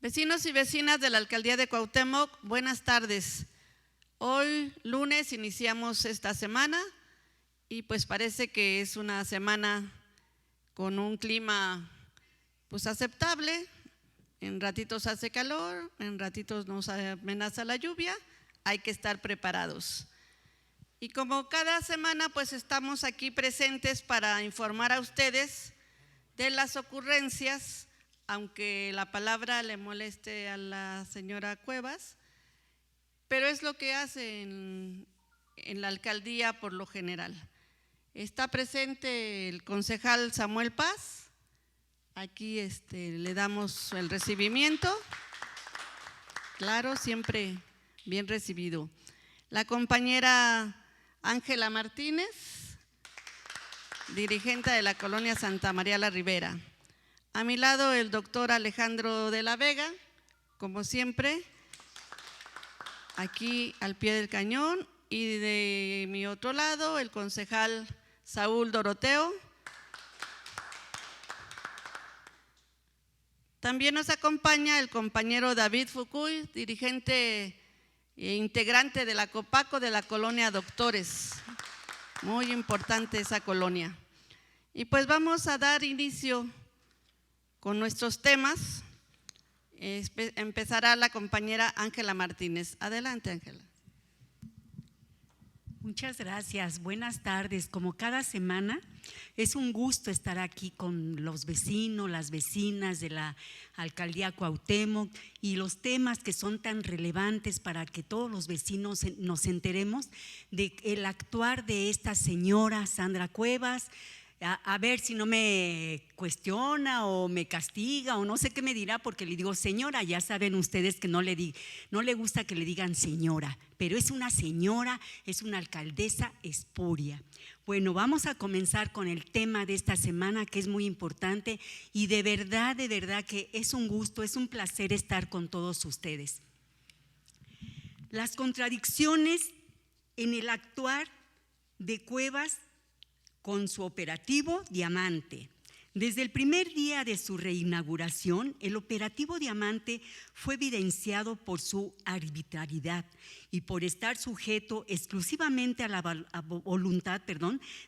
Vecinos y vecinas de la Alcaldía de Cuauhtémoc, buenas tardes. Hoy, lunes, iniciamos esta semana y pues parece que es una semana con un clima pues aceptable. En ratitos hace calor, en ratitos nos amenaza la lluvia, hay que estar preparados. Y como cada semana pues estamos aquí presentes para informar a ustedes de las ocurrencias, aunque la palabra le moleste a la señora Cuevas, pero es lo que hace en la alcaldía por lo general. Está presente el concejal Samuel Paz, aquí le damos el recibimiento, claro, siempre bien recibido. La compañera Ángela Martínez, dirigente de la colonia Santa María la Ribera. A mi lado el doctor Alejandro de la Vega, como siempre, aquí al pie del cañón, y de mi otro lado el concejal Saúl Doroteo. También nos acompaña el compañero David Fucuy, dirigente e integrante de la COPACO de la colonia Doctores. Muy importante esa colonia. Y pues vamos a dar inicio con nuestros temas. Empezará la compañera Ángela Martínez. Adelante, Ángela. Muchas gracias, buenas tardes. Como cada semana, es un gusto estar aquí con los vecinos, las vecinas de la Alcaldía Cuauhtémoc y los temas que son tan relevantes para que todos los vecinos nos enteremos del actuar de esta señora Sandra Cuevas. A ver si no me cuestiona o me castiga o no sé qué me dirá, porque le digo señora. Ya saben ustedes que no le gusta que le digan señora, pero es una señora, es una alcaldesa espuria. Bueno, vamos a comenzar con el tema de esta semana, que es muy importante y de verdad que es un gusto, es un placer estar con todos ustedes. Las contradicciones en el actuar de Cuevas con su operativo Diamante. Desde el primer día de su reinauguración, el operativo Diamante fue evidenciado por su arbitrariedad y por estar sujeto exclusivamente a la voluntad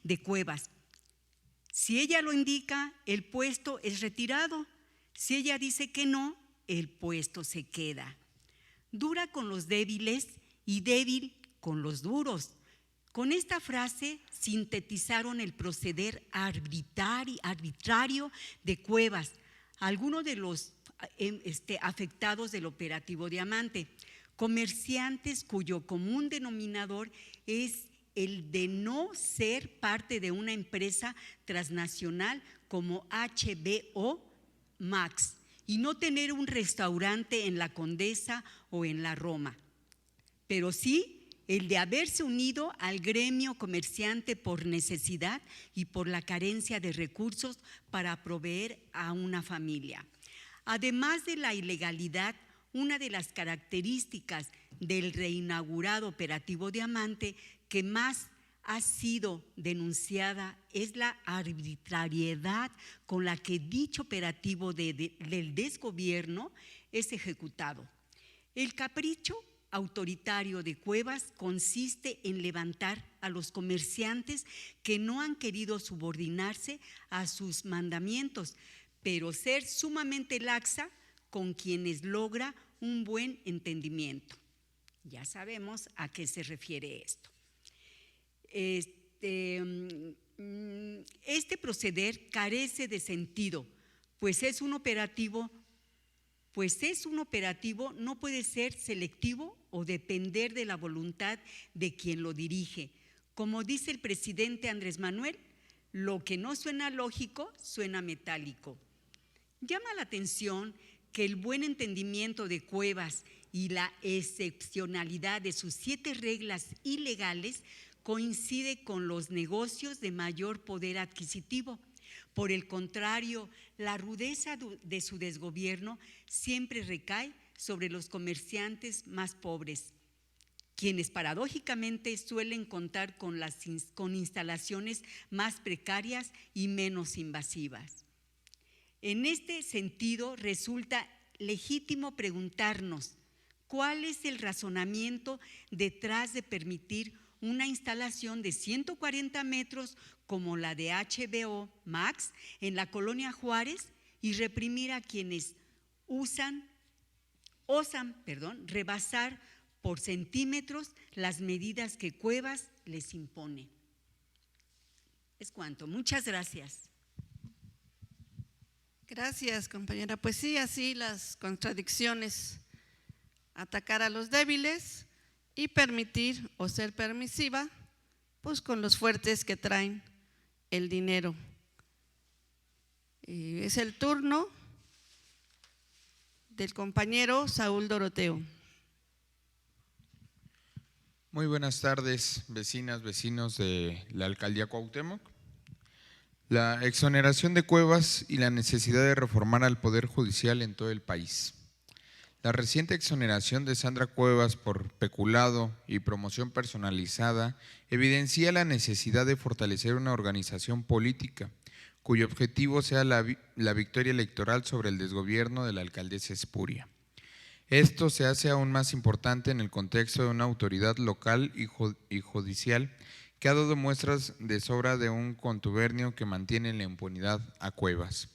de Cuevas. Si ella lo indica, el puesto es retirado. Si ella dice que no, el puesto se queda. Dura con los débiles y débil con los duros. Con esta frase sintetizaron el proceder arbitrario de Cuevas, algunos de los afectados del operativo Diamante, comerciantes cuyo común denominador es el de no ser parte de una empresa transnacional como HBO Max y no tener un restaurante en la Condesa o en la Roma, pero sí el de haberse unido al gremio comerciante por necesidad y por la carencia de recursos para proveer a una familia. Además de la ilegalidad, una de las características del reinaugurado operativo Diamante que más ha sido denunciada es la arbitrariedad con la que dicho operativo del desgobierno es ejecutado. El capricho autoritario de Cuevas consiste en levantar a los comerciantes que no han querido subordinarse a sus mandamientos, pero ser sumamente laxa con quienes logra un buen entendimiento. Ya sabemos a qué se refiere esto. Este proceder carece de sentido, pues es un operativo, no puede ser selectivo o depender de la voluntad de quien lo dirige. Como dice el presidente Andrés Manuel, lo que no suena lógico, suena metálico. Llama la atención que el buen entendimiento de Cuevas y la excepcionalidad de sus 7 reglas ilegales coincide con los negocios de mayor poder adquisitivo. Por el contrario, la rudeza de su desgobierno siempre recae sobre los comerciantes más pobres, quienes paradójicamente suelen contar con instalaciones más precarias y menos invasivas. En este sentido, resulta legítimo preguntarnos cuál es el razonamiento detrás de permitir una instalación de 140 metros como la de HBO Max en la colonia Juárez y reprimir a quienes osan rebasar por centímetros las medidas que Cuevas les impone. Es cuanto. Muchas gracias. Gracias, compañera. Pues sí, así las contradicciones, atacar a los débiles y permitir o ser permisiva, pues con los fuertes que traen el dinero. Es el turno del compañero Saúl Doroteo. Muy buenas tardes, vecinas, vecinos de la Alcaldía Cuauhtémoc. La exoneración de Cuevas y la necesidad de reformar al Poder Judicial en todo el país. La reciente exoneración de Sandra Cuevas por peculado y promoción personalizada evidencia la necesidad de fortalecer una organización política cuyo objetivo sea la victoria electoral sobre el desgobierno de la alcaldesa espuria. Esto se hace aún más importante en el contexto de una autoridad local y judicial que ha dado muestras de sobra de un contubernio que mantiene en la impunidad a Cuevas.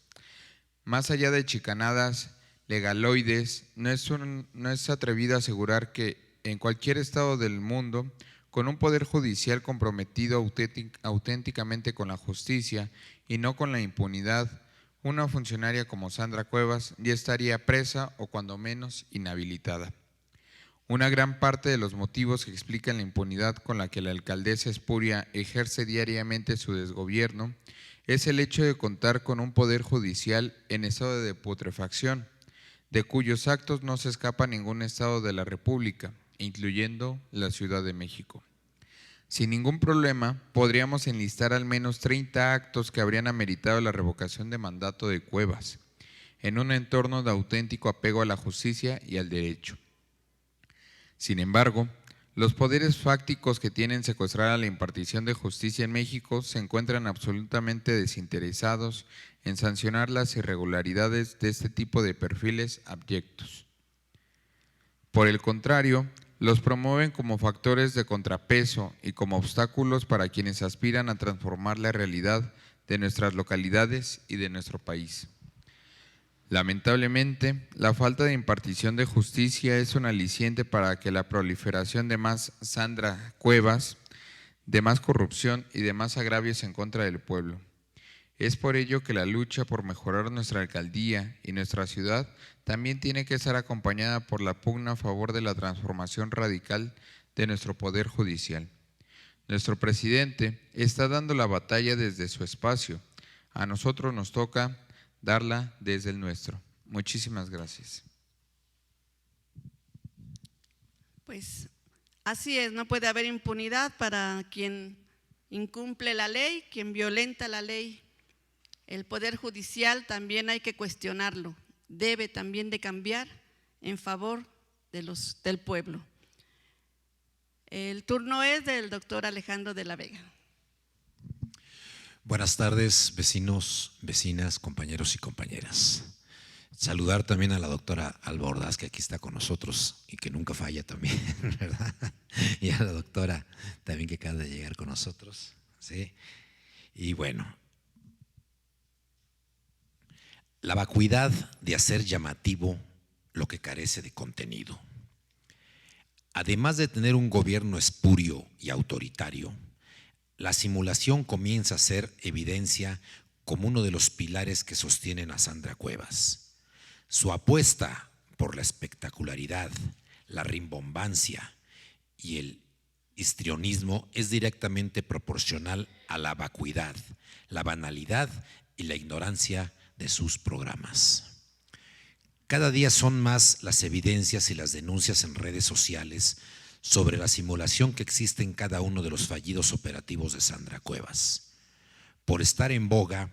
Más allá de chicanadas legaloides, no es atrevido a asegurar que en cualquier estado del mundo, con un poder judicial comprometido auténticamente con la justicia y no con la impunidad, una funcionaria como Sandra Cuevas ya estaría presa o cuando menos inhabilitada. Una gran parte de los motivos que explican la impunidad con la que la alcaldesa espuria ejerce diariamente su desgobierno es el hecho de contar con un poder judicial en estado de putrefacción, de cuyos actos no se escapa ningún estado de la República, incluyendo la Ciudad de México. Sin ningún problema, podríamos enlistar al menos 30 actos que habrían ameritado la revocación de mandato de Cuevas, en un entorno de auténtico apego a la justicia y al derecho. Sin embargo, los poderes fácticos que tienen secuestrada la impartición de justicia en México se encuentran absolutamente desinteresados en sancionar las irregularidades de este tipo de perfiles abyectos. Por el contrario, los promueven como factores de contrapeso y como obstáculos para quienes aspiran a transformar la realidad de nuestras localidades y de nuestro país. Lamentablemente, la falta de impartición de justicia es un aliciente para que la proliferación de más Sandra Cuevas, de más corrupción y de más agravios en contra del pueblo. Es por ello que la lucha por mejorar nuestra alcaldía y nuestra ciudad también tiene que estar acompañada por la pugna a favor de la transformación radical de nuestro poder judicial. Nuestro presidente está dando la batalla desde su espacio. A nosotros nos toca darla desde el nuestro. Muchísimas gracias. Pues así es, no puede haber impunidad para quien incumple la ley, quien violenta la ley. El Poder Judicial también hay que cuestionarlo, debe también de cambiar en favor del pueblo. El turno es del doctor Alejandro de la Vega. Buenas tardes, vecinos, vecinas, compañeros y compañeras. Saludar también a la doctora Alba Ordaz, que aquí está con nosotros y que nunca falla también, ¿verdad? Y a la doctora también que acaba de llegar con nosotros, ¿sí? Y bueno, la vacuidad de hacer llamativo lo que carece de contenido. Además de tener un gobierno espurio y autoritario, la simulación comienza a ser evidencia como uno de los pilares que sostienen a Sandra Cuevas. Su apuesta por la espectacularidad, la rimbombancia y el histrionismo es directamente proporcional a la vacuidad, la banalidad y la ignorancia de sus programas. Cada día son más las evidencias y las denuncias en redes sociales sobre la simulación que existe en cada uno de los fallidos operativos de Sandra Cuevas. Por estar en boga,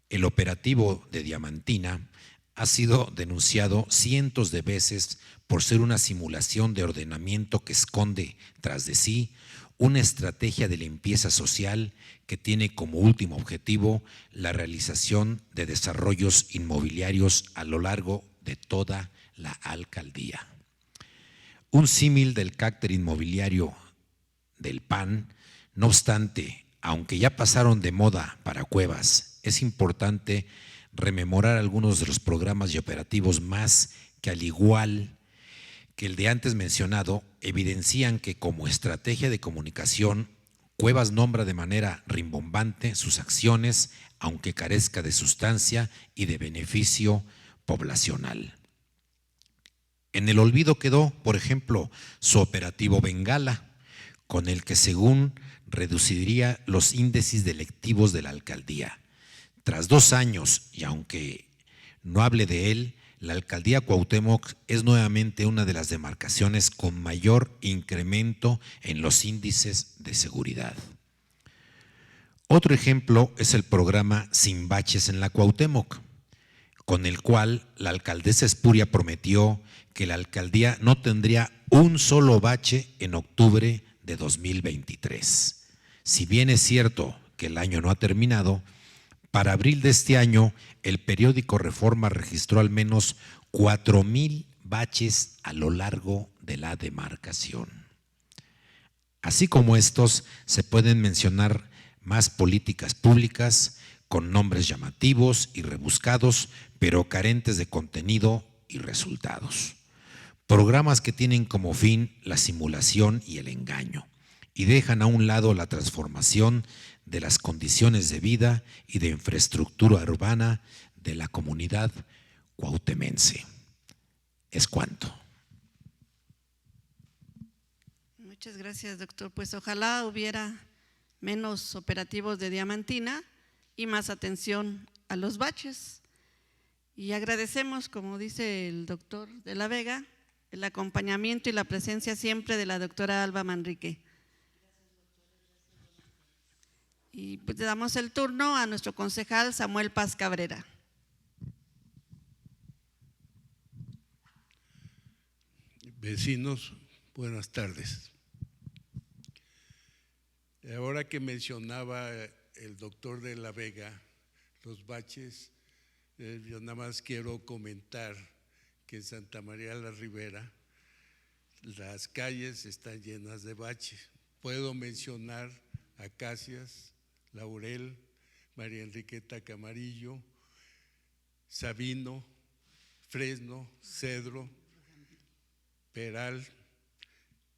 el operativo de Diamantina ha sido denunciado cientos de veces por ser una simulación de ordenamiento que esconde tras de sí una estrategia de limpieza social que tiene como último objetivo la realización de desarrollos inmobiliarios a lo largo de toda la alcaldía. Un símil del carácter inmobiliario del PAN, no obstante, aunque ya pasaron de moda para Cuevas, es importante rememorar algunos de los programas y operativos más que, al igual que el de antes mencionado, evidencian que como estrategia de comunicación, Cuevas nombra de manera rimbombante sus acciones, aunque carezca de sustancia y de beneficio poblacional. En el olvido quedó, por ejemplo, su operativo Bengala, con el que según reduciría los índices delictivos de la alcaldía. Tras 2 años, y aunque no hable de él, la alcaldía Cuauhtémoc es nuevamente una de las demarcaciones con mayor incremento en los índices de seguridad. Otro ejemplo es el programa Sin Baches en la Cuauhtémoc, con el cual la alcaldesa Espuria prometió que la alcaldía no tendría un solo bache en octubre de 2023. Si bien es cierto que el año no ha terminado, para abril de este año el periódico Reforma registró al menos 4,000 baches a lo largo de la demarcación. Así como estos, se pueden mencionar más políticas públicas con nombres llamativos y rebuscados, pero carentes de contenido y resultados. Programas que tienen como fin la simulación y el engaño y dejan a un lado la transformación de las condiciones de vida y de infraestructura urbana de la comunidad cuauhtemense. Es cuanto. Muchas gracias, doctor. Pues ojalá hubiera menos operativos de diamantina y más atención a los baches. Y agradecemos, como dice el doctor de la Vega, el acompañamiento y la presencia siempre de la doctora Alba Manrique. Y pues le damos el turno a nuestro concejal Samuel Paz Cabrera. Vecinos, buenas tardes. Ahora que mencionaba el doctor de la Vega los baches, yo nada más quiero comentar que en Santa María la Ribera las calles están llenas de baches. Puedo mencionar Acacias, Laurel, María Enriqueta Camarillo, Sabino, Fresno, Cedro, Peral.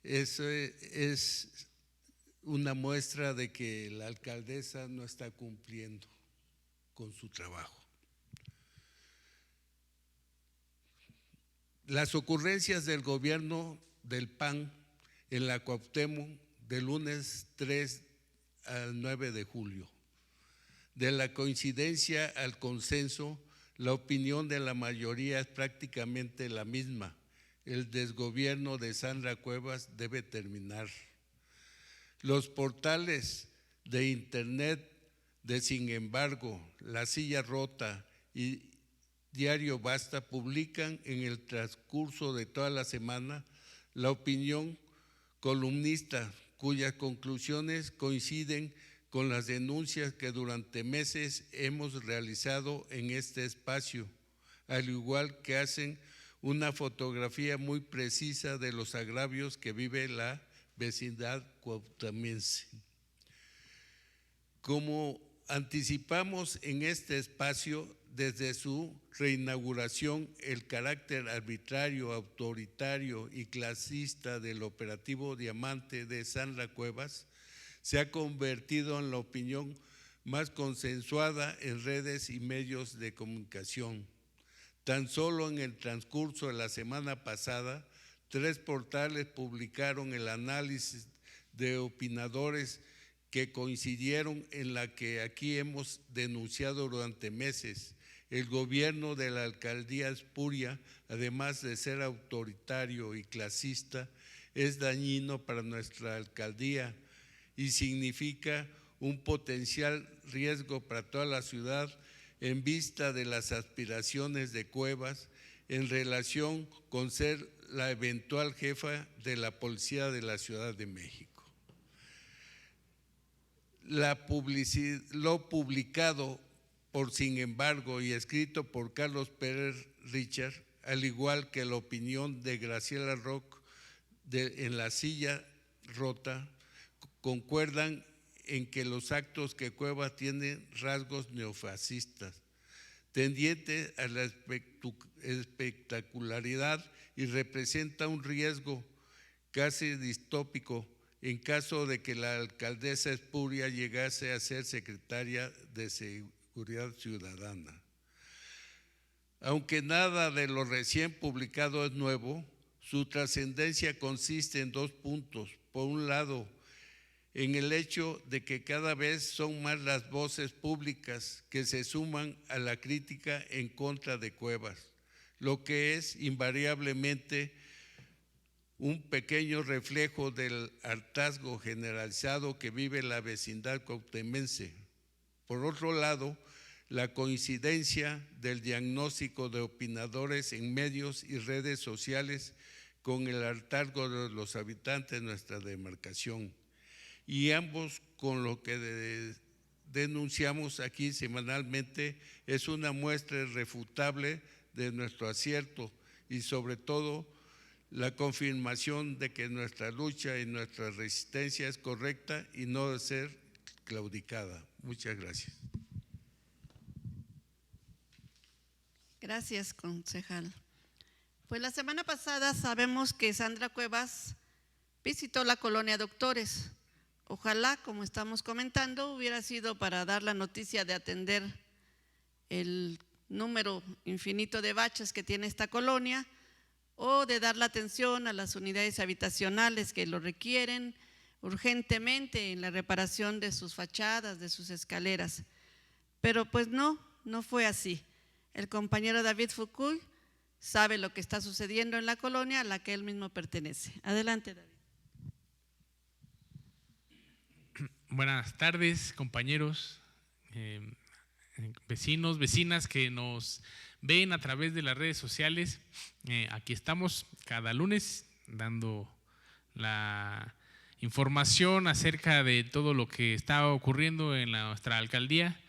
Eso es una muestra de que la alcaldesa no está cumpliendo con su trabajo. Las ocurrencias del gobierno del PAN en la Cuauhtémoc del lunes 3 al 9 de julio. De la coincidencia al consenso, la opinión de la mayoría es prácticamente la misma. El desgobierno de Sandra Cuevas debe terminar. Los portales de internet de Sin embargo, La Silla Rota y Diario Basta publican en el transcurso de toda la semana la opinión columnista, cuyas conclusiones coinciden con las denuncias que durante meses hemos realizado en este espacio, al igual que hacen una fotografía muy precisa de los agravios que vive la vecindad cuauhtemense. Como anticipamos en este espacio, desde su reinauguración, el carácter arbitrario, autoritario y clasista del operativo Diamante de Sandra Cuevas se ha convertido en la opinión más consensuada en redes y medios de comunicación. Tan solo en el transcurso de la semana pasada, 3 portales publicaron el análisis de opinadores que coincidieron en la que aquí hemos denunciado durante meses. El gobierno de la alcaldía Espuria, además de ser autoritario y clasista, es dañino para nuestra alcaldía y significa un potencial riesgo para toda la ciudad en vista de las aspiraciones de Cuevas en relación con ser la eventual jefa de la policía de la Ciudad de México. Lo publicado por Sin embargo y escrito por Carlos Pérez Richard al igual que la opinión de Graciela Roch en La Silla Rota, concuerdan en que los actos que Cuevas tienen rasgos neofascistas, tendientes a la espectacularidad y representa un riesgo casi distópico en caso de que la alcaldesa espuria llegase a ser secretaria de Seguridad Ciudadana. Aunque nada de lo recién publicado es nuevo, su trascendencia consiste en 2 puntos. Por un lado, en el hecho de que cada vez son más las voces públicas que se suman a la crítica en contra de Cuevas, lo que es invariablemente un pequeño reflejo del hartazgo generalizado que vive la vecindad cuauhtemense. Por otro lado, la coincidencia del diagnóstico de opinadores en medios y redes sociales con el hartazgo de los habitantes de nuestra demarcación, y ambos con lo que denunciamos aquí semanalmente es una muestra irrefutable de nuestro acierto y sobre todo la confirmación de que nuestra lucha y nuestra resistencia es correcta y no debe ser claudicada. Muchas gracias. Gracias, concejal. Pues la semana pasada sabemos que Sandra Cuevas visitó la colonia Doctores. Ojalá, como estamos comentando, hubiera sido para dar la noticia de atender el número infinito de baches que tiene esta colonia o de dar la atención a las unidades habitacionales que lo requieren urgentemente en la reparación de sus fachadas, de sus escaleras. Pero pues no fue así. El compañero David Foucuy sabe lo que está sucediendo en la colonia a la que él mismo pertenece. Adelante, David. Buenas tardes, compañeros, vecinos, vecinas que nos ven a través de las redes sociales. Aquí estamos cada lunes dando la información acerca de todo lo que está ocurriendo en nuestra alcaldía.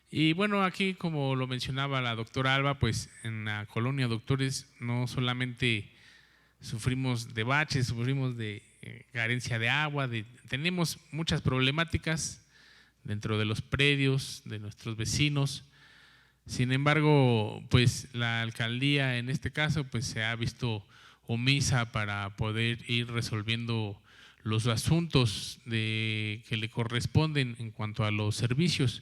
Y bueno, aquí como lo mencionaba la doctora Alba, pues en la colonia Doctores no solamente sufrimos de baches, sufrimos de carencia de agua, tenemos muchas problemáticas dentro de los predios de nuestros vecinos. Sin embargo, pues la alcaldía en este caso pues se ha visto omisa para poder ir resolviendo los asuntos que le corresponden en cuanto a los servicios.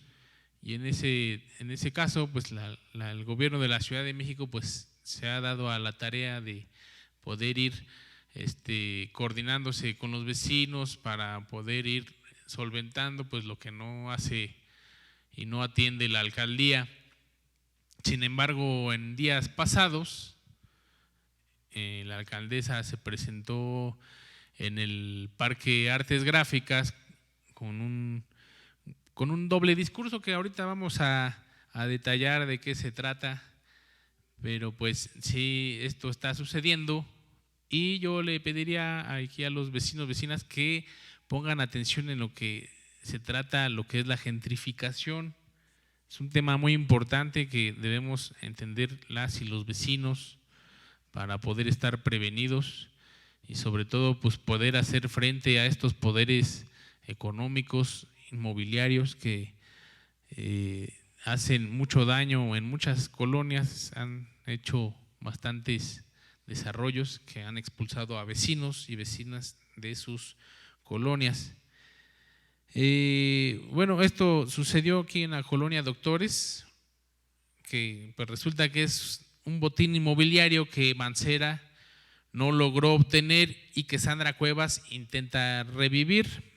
Y en ese caso, pues el gobierno de la Ciudad de México pues se ha dado a la tarea de poder ir coordinándose con los vecinos para poder ir solventando pues lo que no hace y no atiende la alcaldía. Sin embargo, en días pasados, la alcaldesa se presentó en el Parque Artes Gráficas con un doble discurso que ahorita vamos a detallar de qué se trata, pero pues sí, esto está sucediendo y yo le pediría aquí a los vecinos, vecinas que pongan atención en lo que se trata, lo que es la gentrificación. Es un tema muy importante que debemos entender las y los vecinos para poder estar prevenidos y sobre todo pues poder hacer frente a estos poderes económicos, inmobiliarios que hacen mucho daño en muchas colonias, han hecho bastantes desarrollos que han expulsado a vecinos y vecinas de sus colonias. Bueno, esto sucedió aquí en la colonia Doctores, que pues resulta que es un botín inmobiliario que Mancera no logró obtener y que Sandra Cuevas intenta revivir.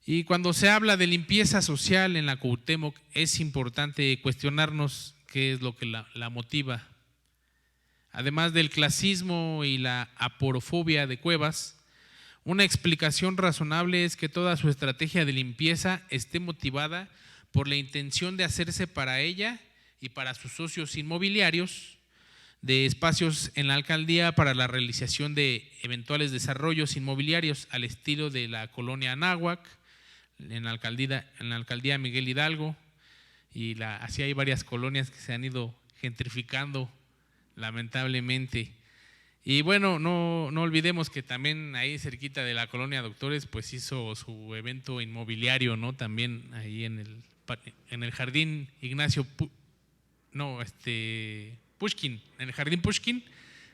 Y cuando se habla de limpieza social en la Cuauhtémoc, es importante cuestionarnos qué es lo que la motiva. Además del clasismo y la aporofobia de Cuevas, una explicación razonable es que toda su estrategia de limpieza esté motivada por la intención de hacerse para ella y para sus socios inmobiliarios de espacios en la alcaldía para la realización de eventuales desarrollos inmobiliarios al estilo de la colonia Anáhuac, en la alcaldía Miguel Hidalgo, y así hay varias colonias que se han ido gentrificando lamentablemente. Y bueno, no olvidemos que también ahí cerquita de la Colonia Doctores, pues hizo su evento inmobiliario, ¿no? También ahí en el Jardín Pushkin, en el Jardín Pushkin,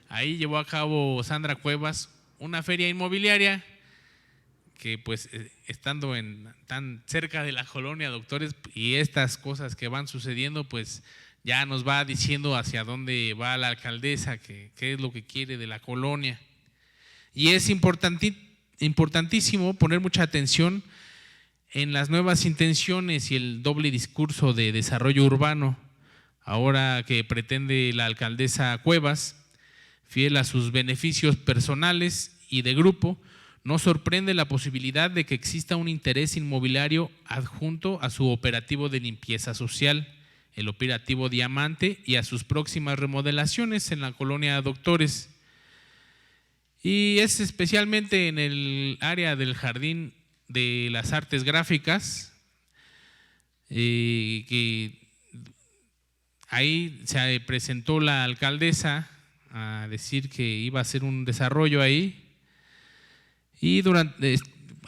ahí llevó a cabo Sandra Cuevas una feria inmobiliaria que pues estando tan cerca de la Colonia Doctores y estas cosas que van sucediendo, pues ya nos va diciendo hacia dónde va la alcaldesa, qué es lo que quiere de la colonia. Y es importantísimo poner mucha atención en las nuevas intenciones y el doble discurso de desarrollo urbano, ahora que pretende la alcaldesa Cuevas, fiel a sus beneficios personales y de grupo. Nos sorprende la posibilidad de que exista un interés inmobiliario adjunto a su operativo de limpieza social, el operativo Diamante, y a sus próximas remodelaciones en la Colonia Doctores. Y es especialmente en el área del Jardín de las Artes Gráficas, que ahí se presentó la alcaldesa a decir que iba a hacer un desarrollo ahí. Y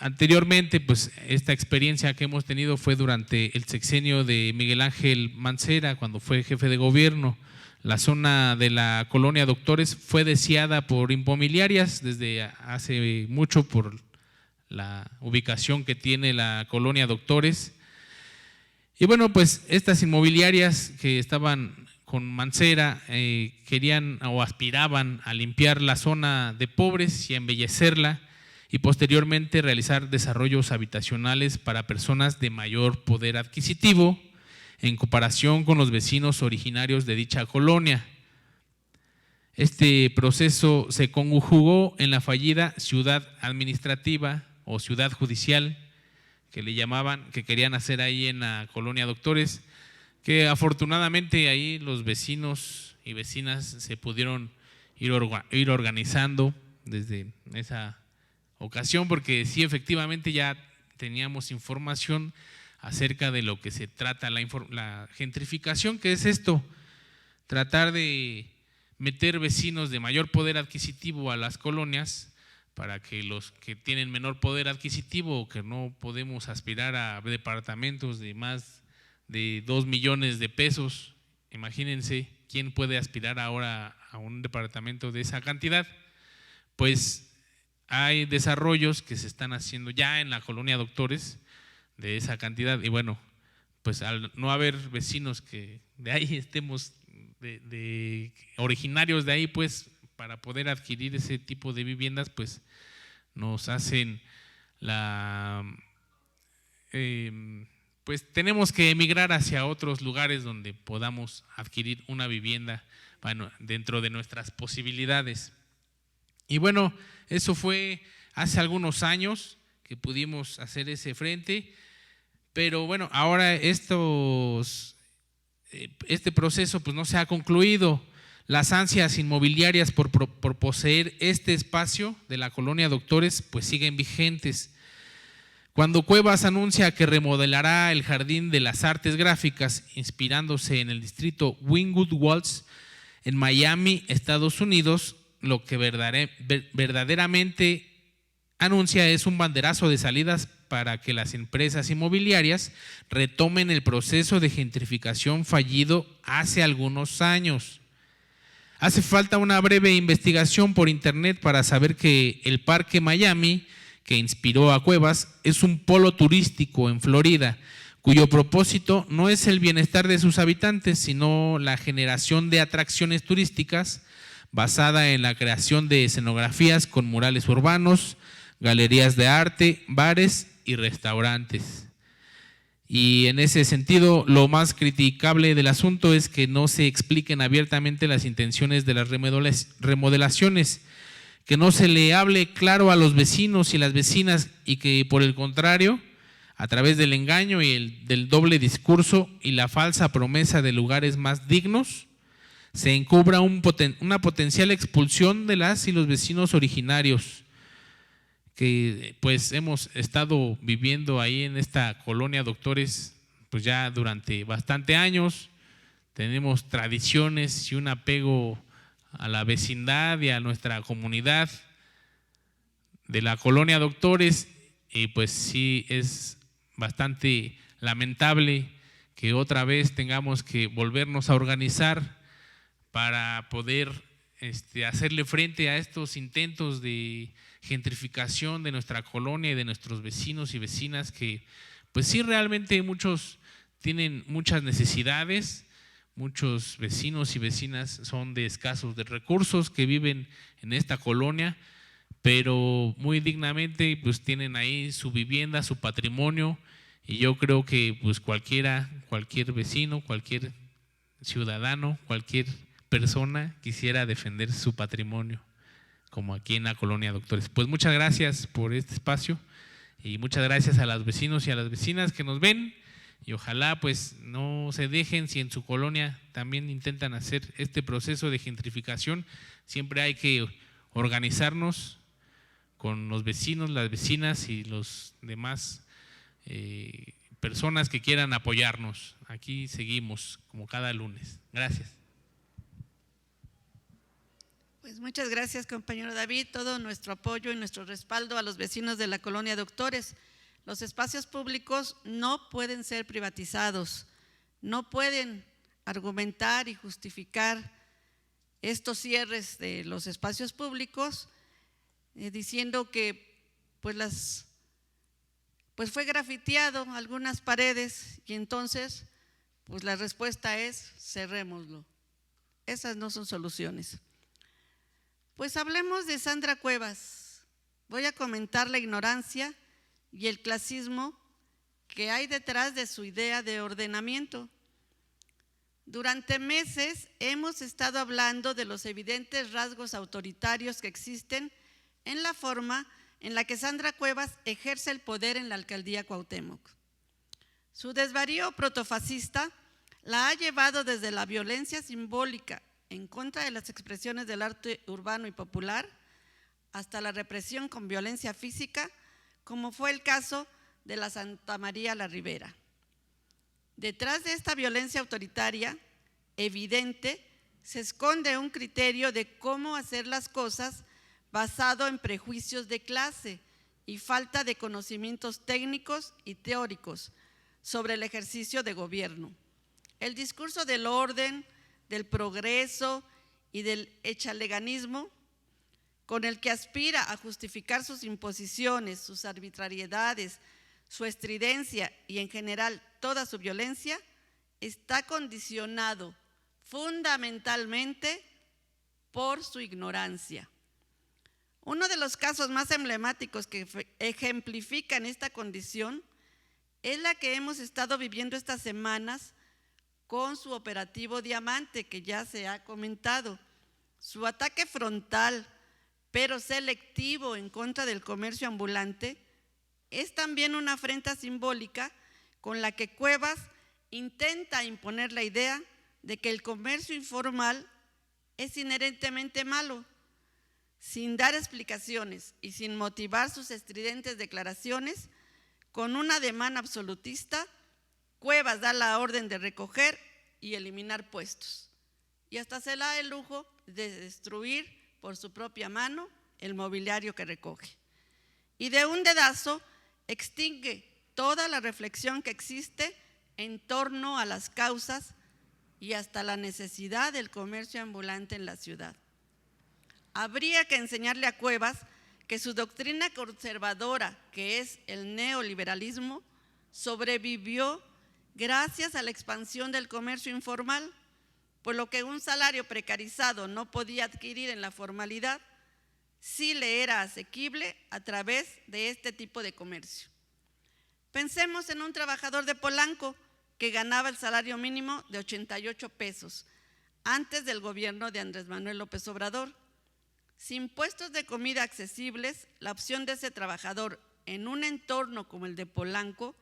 anteriormente, pues esta experiencia que hemos tenido fue durante el sexenio de Miguel Ángel Mancera, cuando fue jefe de gobierno. La zona de la Colonia Doctores fue deseada por inmobiliarias desde hace mucho por la ubicación que tiene la Colonia Doctores. Y bueno, pues estas inmobiliarias que estaban con Mancera querían o aspiraban a limpiar la zona de pobres y a embellecerla, y posteriormente realizar desarrollos habitacionales para personas de mayor poder adquisitivo en comparación con los vecinos originarios de dicha colonia. Este proceso se conjugó en la fallida ciudad administrativa o ciudad judicial que le llamaban, que querían hacer ahí en la Colonia Doctores, que afortunadamente ahí los vecinos y vecinas se pudieron ir organizando desde esa ocasión, porque sí, efectivamente ya teníamos información acerca de lo que se trata la gentrificación, que es esto, tratar de meter vecinos de mayor poder adquisitivo a las colonias para que los que tienen menor poder adquisitivo o que no podemos aspirar a departamentos de más de 2 millones de pesos, imagínense quién puede aspirar ahora a un departamento de esa cantidad. Pues hay desarrollos que se están haciendo ya en la Colonia Doctores de esa cantidad, y bueno, pues al no haber vecinos que de ahí estemos de originarios de ahí, pues para poder adquirir ese tipo de viviendas, pues nos hacen pues tenemos que emigrar hacia otros lugares donde podamos adquirir una vivienda, bueno, dentro de nuestras posibilidades. Y bueno, eso fue hace algunos años que pudimos hacer ese frente, pero bueno, ahora este proceso pues no se ha concluido. Las ansias inmobiliarias por poseer este espacio de la Colonia Doctores pues siguen vigentes. Cuando Cuevas anuncia que remodelará el Jardín de las Artes Gráficas inspirándose en el distrito Wynwood Walls en Miami, Estados Unidos, lo que verdaderamente anuncia es un banderazo de salidas para que las empresas inmobiliarias retomen el proceso de gentrificación fallido hace algunos años. Hace falta una breve investigación por internet para saber que el Parque Miami, que inspiró a Cuevas, es un polo turístico en Florida, cuyo propósito no es el bienestar de sus habitantes, sino la generación de atracciones turísticas basada en la creación de escenografías con murales urbanos, galerías de arte, bares y restaurantes. Y en ese sentido, lo más criticable del asunto es que no se expliquen abiertamente las intenciones de las remodelaciones, que no se le hable claro a los vecinos y las vecinas, y que por el contrario, a través del engaño y del doble discurso y la falsa promesa de lugares más dignos, se encubra una potencial expulsión de las y los vecinos originarios que pues hemos estado viviendo ahí en esta Colonia Doctores pues ya durante bastante años. Tenemos tradiciones y un apego a la vecindad y a nuestra comunidad de la colonia Doctores, y pues sí es bastante lamentable que otra vez tengamos que volvernos a organizar para poder hacerle frente a estos intentos de gentrificación de nuestra colonia y de nuestros vecinos y vecinas, que pues sí realmente muchos tienen muchas necesidades. Muchos vecinos y vecinas son de escasos de recursos que viven en esta colonia, pero muy dignamente pues tienen ahí su vivienda, su patrimonio, y yo creo que pues cualquier vecino, cualquier ciudadano, cualquier persona quisiera defender su patrimonio, como aquí en la colonia Doctores. Pues muchas gracias por este espacio y muchas gracias a los vecinos y a las vecinas que nos ven. Y ojalá pues no se dejen, si en su colonia también intentan hacer este proceso de gentrificación, siempre hay que organizarnos con los vecinos, las vecinas y los demás personas que quieran apoyarnos. Aquí seguimos como cada lunes. Gracias. Pues muchas gracias, compañero David, todo nuestro apoyo y nuestro respaldo a los vecinos de la colonia Doctores. Los espacios públicos no pueden ser privatizados, no pueden argumentar y justificar estos cierres de los espacios públicos diciendo que pues fue grafiteado algunas paredes y entonces pues la respuesta es cerrémoslo. Esas no son soluciones. Pues hablemos de Sandra Cuevas. Voy a comentar la ignorancia y el clasismo que hay detrás de su idea de ordenamiento. Durante meses hemos estado hablando de los evidentes rasgos autoritarios que existen en la forma en la que Sandra Cuevas ejerce el poder en la alcaldía Cuauhtémoc. Su desvarío protofascista la ha llevado desde la violencia simbólica en contra de las expresiones del arte urbano y popular hasta la represión con violencia física, como fue el caso de la Santa María la Ribera. Detrás de esta violencia autoritaria evidente se esconde un criterio de cómo hacer las cosas basado en prejuicios de clase y falta de conocimientos técnicos y teóricos sobre el ejercicio de gobierno. El discurso del orden, del progreso y del echaleganismo con el que aspira a justificar sus imposiciones, sus arbitrariedades, su estridencia y en general toda su violencia, está condicionado fundamentalmente por su ignorancia. Uno de los casos más emblemáticos que ejemplifican esta condición es la que hemos estado viviendo estas semanas con su operativo Diamante, que ya se ha comentado. Su ataque frontal, pero selectivo en contra del comercio ambulante, es también una afrenta simbólica con la que Cuevas intenta imponer la idea de que el comercio informal es inherentemente malo. Sin dar explicaciones y sin motivar sus estridentes declaraciones, con un ademán absolutista, Cuevas da la orden de recoger y eliminar puestos. Y hasta se da el lujo de destruir por su propia mano el mobiliario que recoge. Y de un dedazo extingue toda la reflexión que existe en torno a las causas y hasta la necesidad del comercio ambulante en la ciudad. Habría que enseñarle a Cuevas que su doctrina conservadora, que es el neoliberalismo, sobrevivió gracias a la expansión del comercio informal, por lo que un salario precarizado no podía adquirir en la formalidad, sí le era asequible a través de este tipo de comercio. Pensemos en un trabajador de Polanco que ganaba el salario mínimo de 88 pesos antes del gobierno de Andrés Manuel López Obrador. Sin puestos de comida accesibles, la opción de ese trabajador en un entorno como el de Polanco,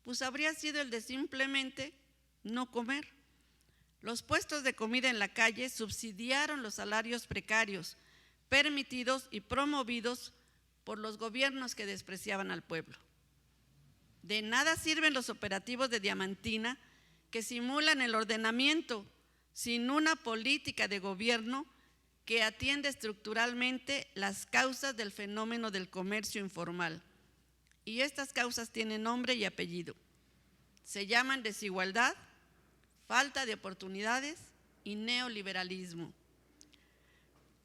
pues habría sido el de simplemente no comer. Los puestos de comida en la calle subsidiaron los salarios precarios, permitidos y promovidos por los gobiernos que despreciaban al pueblo. De nada sirven los operativos de Diamantina que simulan el ordenamiento sin una política de gobierno que atiende estructuralmente las causas del fenómeno del comercio informal. Y estas causas tienen nombre y apellido. Se llaman desigualdad, falta de oportunidades y neoliberalismo.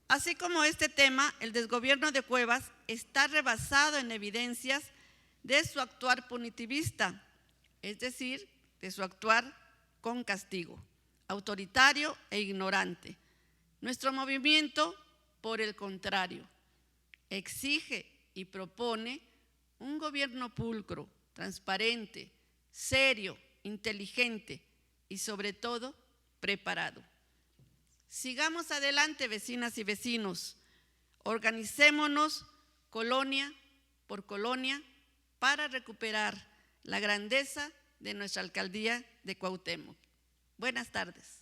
Así como este tema, el desgobierno de Cuevas está rebasado en evidencias de su actuar punitivista, es decir, de su actuar con castigo, autoritario e ignorante. Nuestro movimiento, por el contrario, exige y propone un gobierno pulcro, transparente, serio, inteligente y sobre todo preparado. Sigamos adelante, vecinas y vecinos. Organicémonos colonia por colonia para recuperar la grandeza de nuestra alcaldía de Cuauhtémoc. Buenas tardes.